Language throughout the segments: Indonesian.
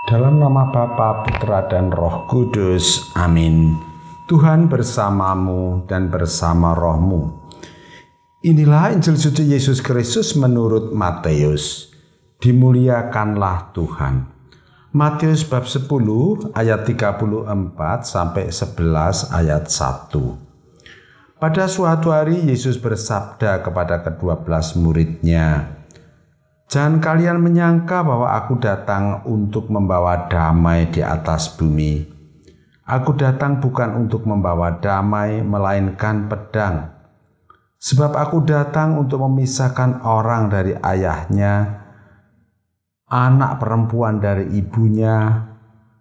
Dalam nama Bapa, Putra, dan Roh Kudus. Amin. Tuhan bersamamu dan bersama rohmu. Inilah Injil suci Yesus Kristus menurut Matius. Dimuliakanlah Tuhan. Matius bab 10 ayat 34 sampai 11 ayat 1. Pada suatu hari Yesus bersabda kepada ke-12 muridnya, "Jangan kalian menyangka bahwa aku datang untuk membawa damai di atas bumi. Aku datang bukan untuk membawa damai, melainkan pedang. Sebab aku datang untuk memisahkan orang dari ayahnya, anak perempuan dari ibunya,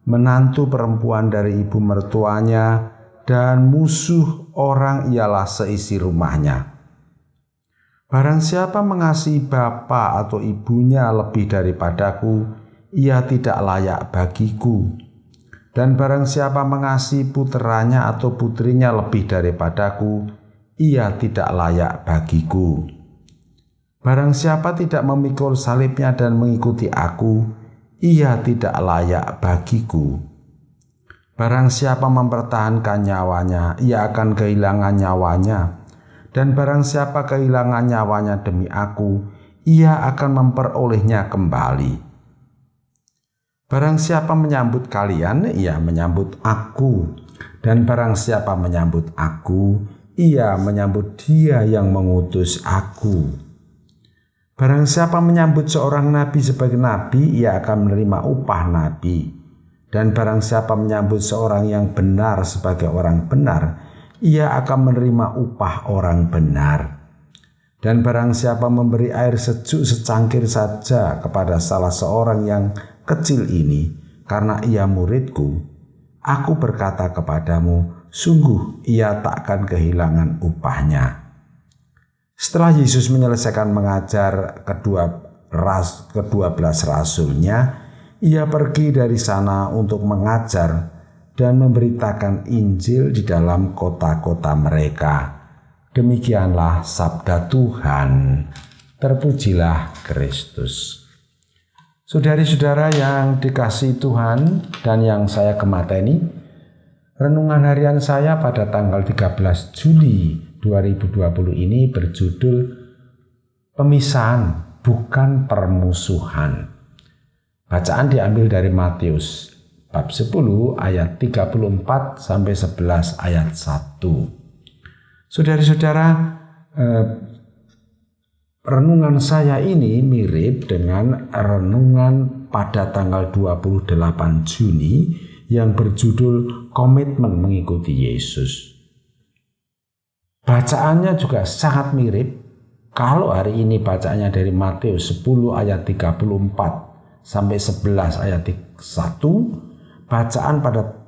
menantu perempuan dari ibu mertuanya, dan musuh orang ialah seisi rumahnya. Barang siapa mengasihi bapa atau ibunya lebih daripadaku, ia tidak layak bagiku. Dan barang siapa mengasihi puteranya atau putrinya lebih daripadaku, ia tidak layak bagiku. Barang siapa tidak memikul salibnya dan mengikuti aku, ia tidak layak bagiku. Barang siapa mempertahankan nyawanya, ia akan kehilangan nyawanya. Dan barang siapa kehilangan nyawanya demi aku, ia akan memperolehnya kembali. Barang siapa menyambut kalian, ia menyambut aku. Dan barang siapa menyambut aku, ia menyambut Dia yang mengutus aku. Barang siapa menyambut seorang nabi sebagai nabi, ia akan menerima upah nabi. Dan barang siapa menyambut seorang yang benar sebagai orang benar, ia akan menerima upah orang benar. Dan barang siapa memberi air sejuk secangkir saja kepada salah seorang yang kecil ini, karena ia muridku, aku berkata kepadamu, sungguh ia takkan kehilangan upahnya." Setelah Yesus menyelesaikan mengajar ke-12 rasulnya, ia pergi dari sana untuk mengajar dan memberitakan Injil di dalam kota-kota mereka. Demikianlah sabda Tuhan. Terpujilah Kristus. Saudari-saudara yang dikasihi Tuhan dan yang saya kemateni, renungan harian saya pada tanggal 13 Juli 2020 ini berjudul Pemisahan Bukan Permusuhan. Bacaan diambil dari Matius bab 10 ayat 34 sampai 11 ayat 1. Saudara-saudara, renungan saya ini mirip dengan renungan pada tanggal 28 Juni yang berjudul Komitmen Mengikuti Yesus. Bacaannya juga sangat mirip. Kalau hari ini bacaannya dari Matius 10 ayat 34 sampai 11 ayat 1, bacaan pada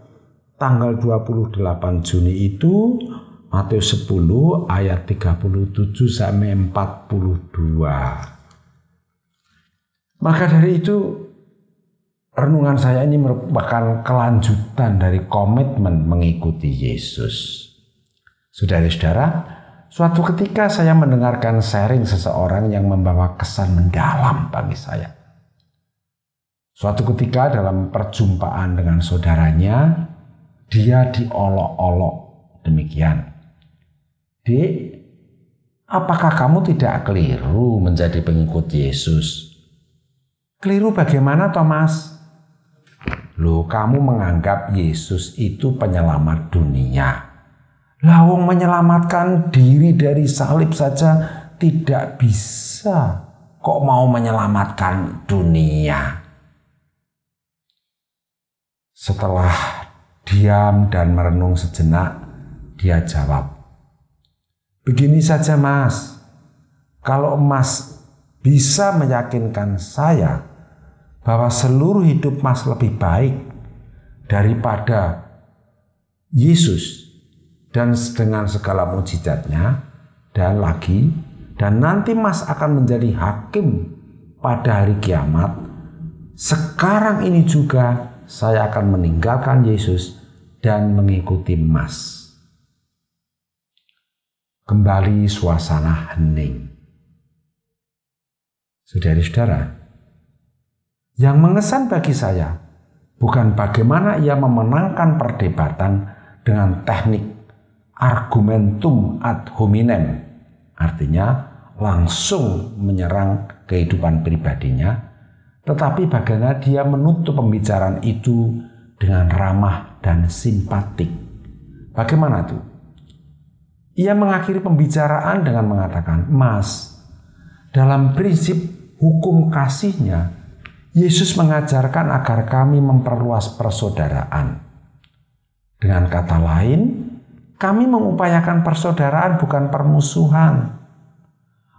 tanggal 28 Juni itu Matius 10 ayat 37 sampai 42. Maka dari itu renungan saya ini merupakan kelanjutan dari komitmen mengikuti Yesus. Saudara-saudara, suatu ketika saya mendengarkan sharing seseorang yang membawa kesan mendalam bagi saya. Suatu ketika dalam perjumpaan dengan saudaranya, dia diolok-olok demikian. "Dek, apakah kamu tidak keliru menjadi pengikut Yesus?" "Keliru bagaimana, Thomas?" "Loh, kamu menganggap Yesus itu penyelamat dunia. Lawang menyelamatkan diri dari salib saja tidak bisa. Kok mau menyelamatkan dunia?" Setelah diam dan merenung sejenak, dia jawab, "Begini saja, Mas. Kalau Mas bisa meyakinkan saya bahwa seluruh hidup Mas lebih baik daripada Yesus dan dengan segala mukjizatnya, dan nanti Mas akan menjadi hakim pada hari kiamat, sekarang ini juga saya akan meninggalkan Yesus dan mengikuti Mas." Kembali suasana hening. Saudara-saudara, yang mengesan bagi saya bukan bagaimana ia memenangkan perdebatan dengan teknik argumentum ad hominem, artinya langsung menyerang kehidupan pribadinya, tetapi bagaimana dia menutup pembicaraan itu dengan ramah dan simpatik. Bagaimana tuh? Ia mengakhiri pembicaraan dengan mengatakan, "Mas, dalam prinsip hukum kasihnya, Yesus mengajarkan agar kami memperluas persaudaraan. Dengan kata lain, kami mengupayakan persaudaraan bukan permusuhan.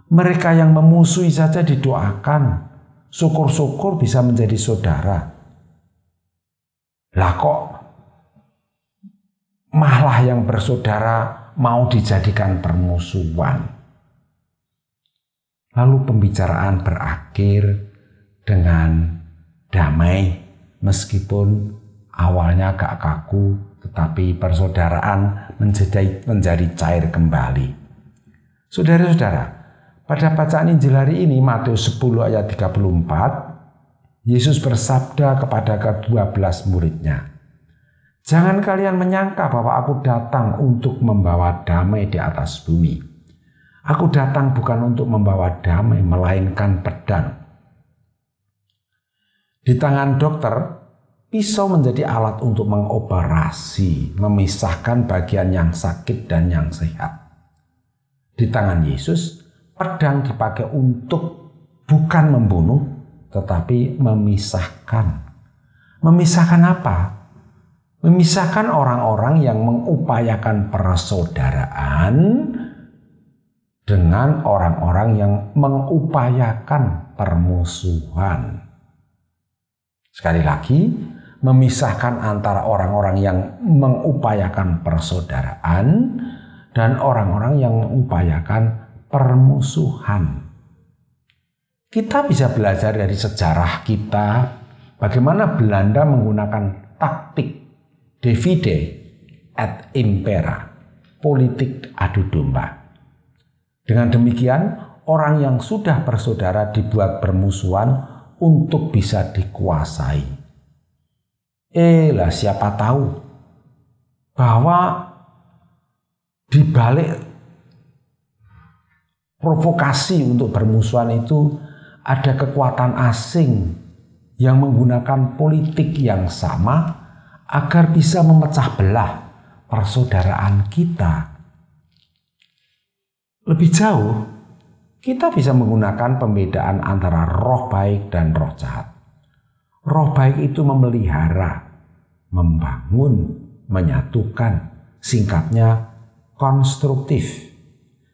Mereka yang memusuhi saja didoakan, syukur-syukur bisa menjadi saudara. Lah kok malah yang bersaudara mau dijadikan permusuhan?" Lalu pembicaraan berakhir dengan damai, meskipun awalnya agak kaku, tetapi persaudaraan menjadi cair kembali. Saudara-saudara, pada bacaan Injil hari ini, Matius 10 ayat 34, Yesus bersabda kepada ke-12 muridnya, "Jangan kalian menyangka bahwa aku datang untuk membawa damai di atas bumi. Aku datang bukan untuk membawa damai, melainkan pedang." Di tangan dokter, pisau menjadi alat untuk mengoperasi, memisahkan bagian yang sakit dan yang sehat. Di tangan Yesus, pedang dipakai untuk bukan membunuh, tetapi memisahkan. Memisahkan apa? Memisahkan orang-orang yang mengupayakan persaudaraan dengan orang-orang yang mengupayakan permusuhan. Sekali lagi, memisahkan antara orang-orang yang mengupayakan persaudaraan dan orang-orang yang mengupayakan permusuhan. Kita bisa belajar dari sejarah kita bagaimana Belanda menggunakan taktik divide et impera, politik adu domba. Dengan demikian, orang yang sudah bersaudara dibuat bermusuhan untuk bisa dikuasai. Lah siapa tahu bahwa di balik provokasi untuk bermusuhan itu ada kekuatan asing yang menggunakan politik yang sama agar bisa memecah belah persaudaraan kita. Lebih jauh, kita bisa menggunakan pembedaan antara roh baik dan roh jahat. Roh baik itu memelihara, membangun, menyatukan, singkatnya konstruktif.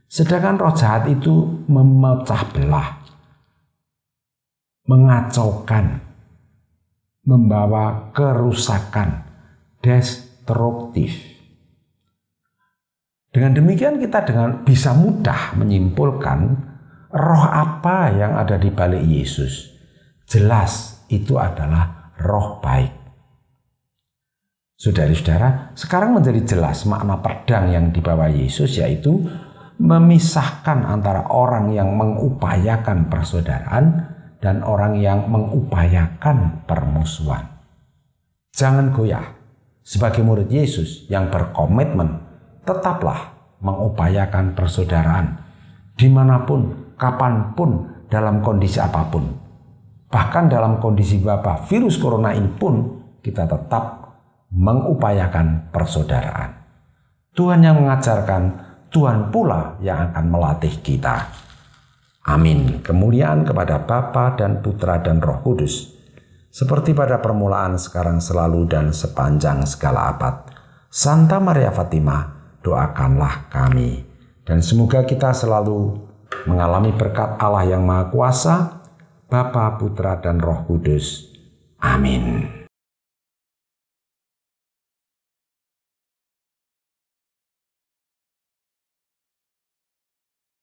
Sedangkan roh jahat itu memecah belah, mengacaukan, membawa kerusakan, destruktif. Dengan demikian kita bisa mudah menyimpulkan roh apa yang ada di balik Yesus. Jelas itu adalah roh baik. Saudara-saudara, sekarang menjadi jelas makna pedang yang dibawa Yesus, yaitu memisahkan antara orang yang mengupayakan persaudaraan dan orang yang mengupayakan permusuhan. Jangan goyah. Sebagai murid Yesus yang berkomitmen, tetaplah mengupayakan persaudaraan dimanapun, kapanpun, dalam kondisi apapun. Bahkan dalam kondisi wabah virus corona ini pun kita tetap mengupayakan persaudaraan. Tuhan yang mengajarkan, Tuhan pula yang akan melatih kita. Amin. Kemuliaan kepada Bapa dan Putra dan Roh Kudus, seperti pada permulaan, sekarang, selalu, dan sepanjang segala abad. Santa Maria Fatima, doakanlah kami. Dan semoga kita selalu mengalami berkat Allah yang Maha Kuasa, Bapa, Putra, dan Roh Kudus. Amin.